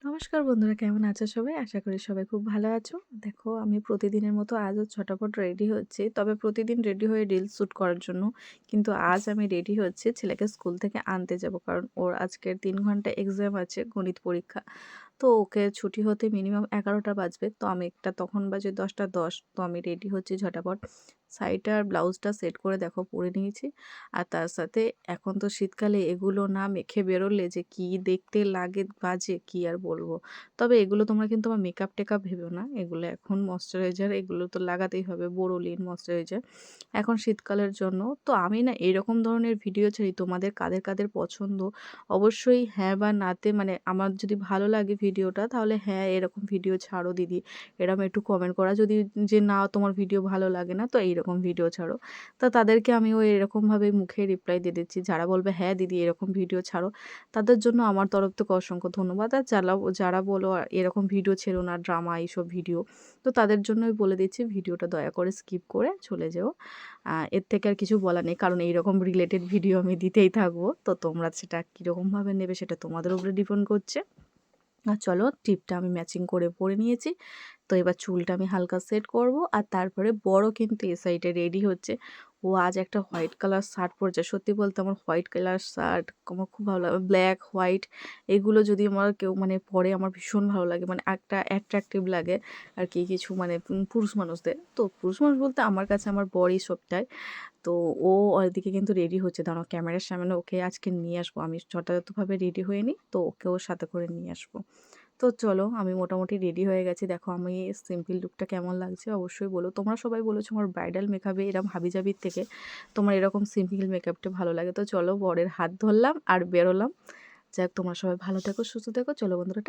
নমস্কার বন্ধুরা, কেমন আছো সবাই? আশা করি সবাই খুব ভালো আছো। দেখো, আমি প্রতিদিনের মতো আজও ঝটাপট রেডি হচ্ছি। তবে প্রতিদিন রেডি হয়ে রিলস শ্যুট করার জন্য। কিন্তু আজ আমি রেডি হচ্ছি ছেলেকে স্কুল থেকে আনতে যাব। কারণ ওর আজকের ৩ ঘন্টা এক্সাম আছে, গণিত পরীক্ষা। তো ওকে ছুটি হতে মিনিমাম ১১টা বাজবে। তো আমি একটা তখন বাজে ১০টা ১০। তো আমি রেডি হচ্ছি ঝটাপট। শাড়িটা আর ব্লাউজটা সেট করে দেখো পরে নিয়েছি। আর তার সাথে এখন তো শীতকালে এগুলো না মেখে বেরোলে যে কি দেখতে লাগে বাজে কি আর বলবো। তবে এগুলো তোমরা কিন্তু আমার মেকআপ-টেকআপ ভেবেও না। এগুলো এখন ময়েশ্চারাইজার, এগুলো তো লাগাতেই হবে। বোরোলিন ময়েশ্চারাইজার। এখন শীতকালের জন্য। তো আমি না এরকম ধরনের ভিডিও ছাড়ি, তোমাদের কাদের পছন্দ অবশ্যই হ্যাঁ বা নাতে, মানে আমার যদি ভালো লাগে ভিডিওটা তাহলে হ্যাঁ এরকম ভিডিও ছাড়ো দিদি, এরকম একটু কমেন্ট করা। যদি যে না তোমার ভিডিও ভালো লাগে না তো এইরকম ভিডিও ছাড়ো। তা তাদেরকে আমিও এরকমভাবে মুখে রিপ্লাই দিয়ে দিচ্ছি। যারা বলবে হ্যাঁ দিদি এরকম ভিডিও ছাড়ো, তাদের জন্য আমার তরফ থেকে অসংখ্য ধন্যবাদ। আর যারা বলো এরকম ভিডিও ছেড়ো না, ড্রামা এইসব ভিডিও, তো তাদের জন্যই বলে দিচ্ছি ভিডিওটা দয়া করে স্কিপ করে চলে যেও। এর থেকে আর কিছু বলার নেই, কারণ এইরকম রিলেটেড ভিডিও আমি দিতেই থাকবো। তো তোমরা সেটা কীরকমভাবে নেবে সেটা তোমাদের উপরে ডিপেন্ড করছে। আর চলো, টিপটা আমি ম্যাচিং করে পরে নিয়েছি। তো এবার চুলটা আমি হালকা সেট করব। আর তারপরে বড় কিন্তু এ সাইডে রেডি হচ্ছে। ও আজ একটা হোয়াইট কালার শার্ট পরেছে। সত্যি বলতে আমার হোয়াইট কালার শার্ট আমার খুব ভালো লাগে। ব্ল্যাক, হোয়াইট এগুলো যদি আমার কেউ মানে পরে আমার ভীষণ ভালো লাগে। মানে একটা অ্যাট্রাকটিভ লাগে আর কি কিছু মানে পুরুষ মানুষদের। তো পুরুষ মানুষ বলতে আমার কাছে আমার বরই সবটাই। তো ও ওইদিকে কিন্তু রেডি হচ্ছে। দাঁড়াও, ক্যামেরার সামনে ওকে আজকে নিয়ে আসবো। আমি যথাযথভাবে রেডি হয়ে নিই, তো ওকে ওর সাথে করে নিয়ে আসবো। তো চলো, আমি মোটামুটি রেডি হয়ে গেছি। দেখো আমি সিম্পল লুকটা কেমন লাগছে অবশ্যই বলো। তোমরা সবাই বলেছো আমার ব্রাইডাল মেকআপে এরকম হাবিজাবির থেকে তোমার এরকম সিম্পল মেকআপটা ভালো লাগে। তো চলো, বরের হাত ধরলাম আর বেরোলাম। যাক, তোমরা সবাই ভালো থেকো, সুস্থ থেকো। চলো বন্ধুরা।